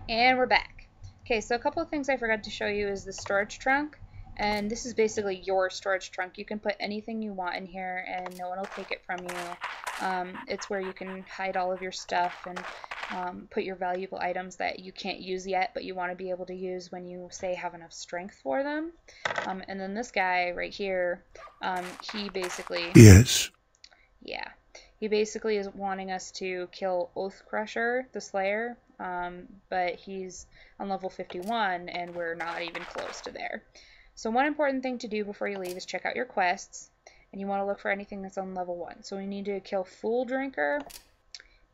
And we're back. Okay, so a couple of things I forgot to show you is the storage trunk. And this is basically your storage trunk. You can put anything you want in here and no one will take it from you. It's where you can hide all of your stuff and put your valuable items that you can't use yet, but you want to be able to use when you, say, have enough strength for them. And then this guy right here, he basically... Yes. Yeah. He basically is wanting us to kill Oathcrusher, the Slayer, but he's on level 51 and we're not even close to there. So one important thing to do before you leave is check out your quests, and you want to look for anything that's on level 1. So we need to kill Fool Drinker,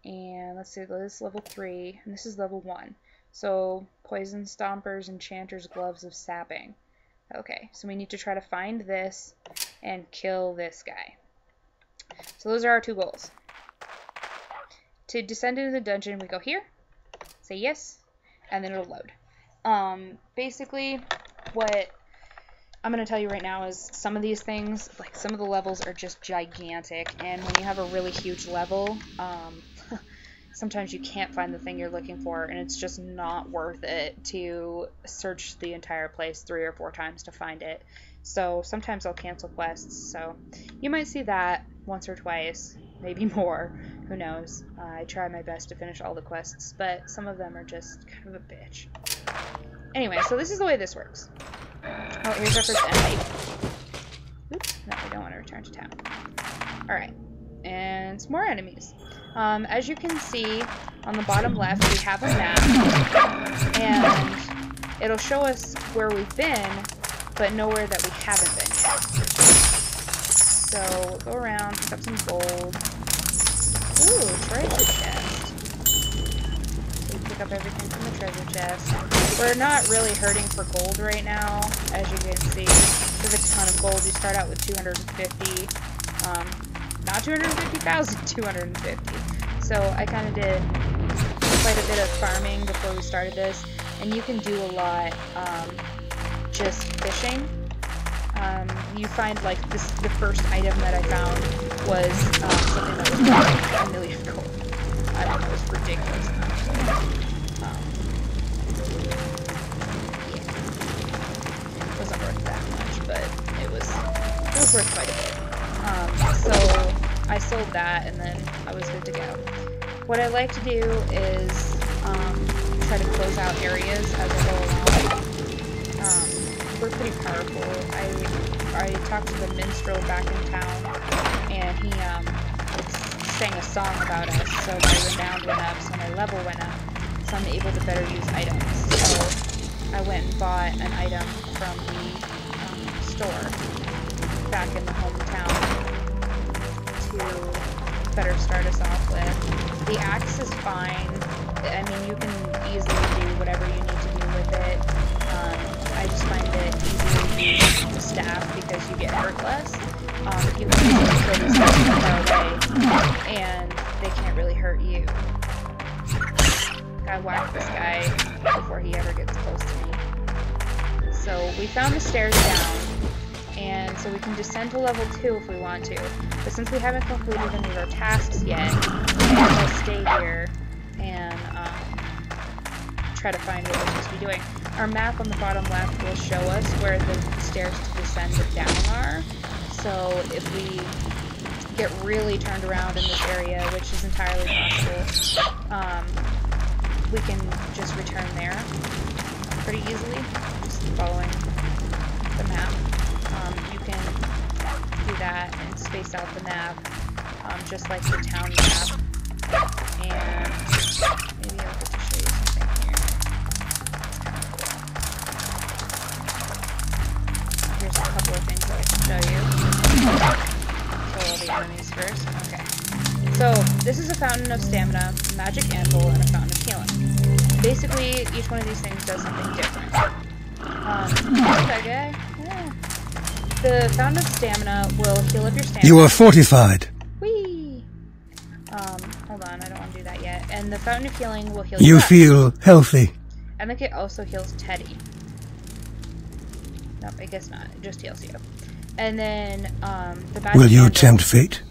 and let's see, this is level 3, and this is level 1. So Poison Stompers, Enchanters, Gloves of Sapping. Okay, so we need to try to find this and kill this guy. So those are our 2 goals. To descend into the dungeon, we go here, say yes, and then it'll load. Basically, what I'm going to tell you right now is some of these things, like some of the levels are just gigantic, and when you have a really huge level, sometimes you can't find the thing you're looking for, and it's just not worth it to search the entire place 3 or 4 times to find it. So sometimes I'll cancel quests, so you might see that once or twice, maybe more, who knows. I try my best to finish all the quests, but some of them are just kind of a bitch. Anyway, so this is the way this works. Oh, here's our first enemy. Oops, no, we don't want to return to town. Alright, and some more enemies. As you can see, on the bottom left, we have a map, and it'll show us where we've been, but nowhere that we haven't been yet. So, go around, pick up some gold. Ooh, treasure chest. So we pick up everything from the treasure chest. We're not really hurting for gold right now, as you can see. There's a ton of gold. You start out with 250. Not 250,000, 250. So I kind of did quite a bit of farming before we started this, and you can do a lot just fishing. You find, like, the first item that I found was something that was like 1 million gold. I don't know, it was ridiculous. Yeah. It wasn't worth that much, but it was worth quite a bit. So I sold that, and then I was good to go. What I like to do is try to close out areas as I go along. We're pretty powerful. I talked to the minstrel back in town, and he sang a song about us, so my renown went up, so my level went up, so I'm able to better use items. So I went and bought an item from the store back in the hometown to better start us off with. The axe is fine. I mean, you can easily do whatever you need to do with it. I just find it easier to use the staff because you get hurt less. You can easily throw these guys from far away, and they can't really hurt you. I whack this guy before he ever gets close to me. So we found the stairs down, and so we can descend to level 2 if we want to. But since we haven't completed any of our tasks yet, we're going to stay here and try to find what we're supposed to be doing. Our map on the bottom left will show us where the stairs to descend down are. So if we get really turned around in this area, which is entirely possible, we can just return there pretty easily, just following the map. You can do that and space out the map, just like the town map. And maybe I'll get to show you something here. Here's a couple of things that I can show you. Kill all the enemies first. Okay. So, this is a fountain of stamina, a magic anvil, and a fountain of healing. Basically, each one of these things does something different. That guy? Yeah. The fountain of stamina will heal up your stamina. You are fortified. Whee! Hold on, I don't want to do that yet. And the fountain of healing will heal You up. feel healthy. I think it also heals Teddy. Nope, I guess not. It just heals you. And then, the magic Will you anvil, tempt fate?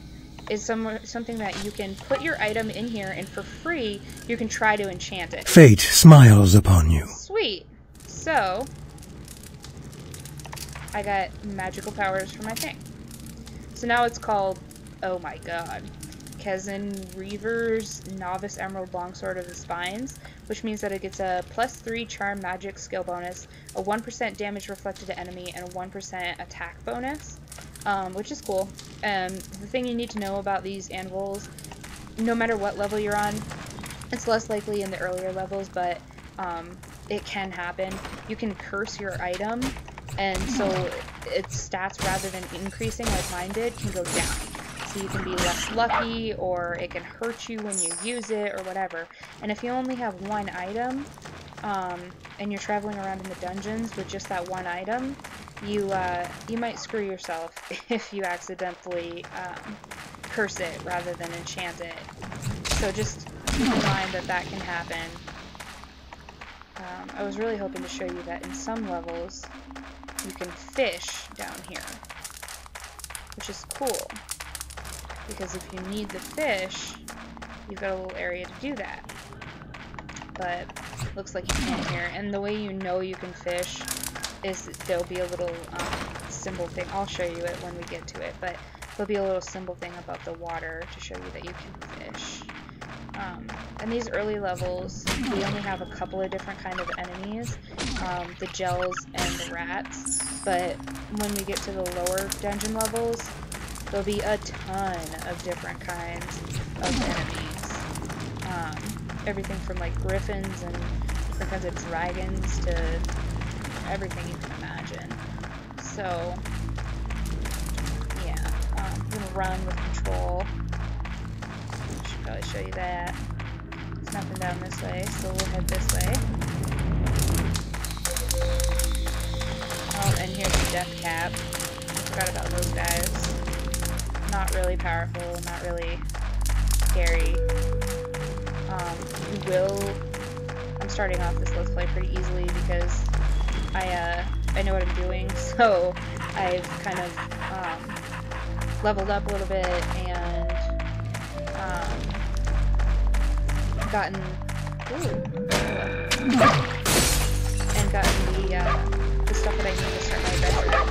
is something that you can put your item in here, and for free, you can try to enchant it. Fate smiles upon you. Sweet. So, I got magical powers for my thing. So now it's called, oh my god, Kezan Reaver's Novice Emerald Longsword of the Spines, which means that it gets a +3 charm magic skill bonus, a 1% damage reflected to enemy, and a 1% attack bonus, which is cool. The thing you need to know about these anvils, no matter what level you're on, it's less likely in the earlier levels, but it can happen. You can curse your item, and so its stats, rather than increasing like mine did, can go down. So you can be less lucky, or it can hurt you when you use it, or whatever. And if you only have one item, and you're traveling around in the dungeons with just that one item, you might screw yourself if you accidentally curse it rather than enchant it. So just keep in mind that that can happen. I was really hoping to show you that in some levels you can fish down here, which is cool, because if you need the fish, you've got a little area to do that. But looks like you can't here, and the way you know you can fish is there'll be a little symbol thing. I'll show you it when we get to it, but there'll be a little symbol thing about the water to show you that you can fish. In these early levels, we only have a couple of different kind of enemies, the gels and the rats, but when we get to the lower dungeon levels, there'll be a ton of different kinds of enemies. Everything from like griffins and different kinds of dragons to everything you can imagine. So, yeah, I'm gonna run with control. Should probably show you that. There's nothing down this way, so we'll head this way. Oh, and here's the death cap. I forgot about those guys. Not really powerful, not really scary. You will... I'm starting off this Let's Play pretty easily because I know what I'm doing, so I've kind of leveled up a little bit and gotten the stuff that I need to start my adventure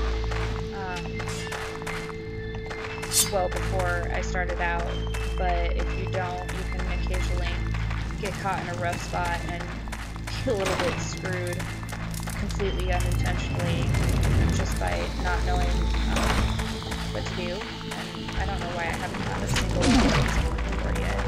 well before I started out. But if you don't, you can occasionally get caught in a rough spot and be a little bit screwed completely unintentionally just by not knowing what to do. And I don't know why I haven't found a single one of these before yet.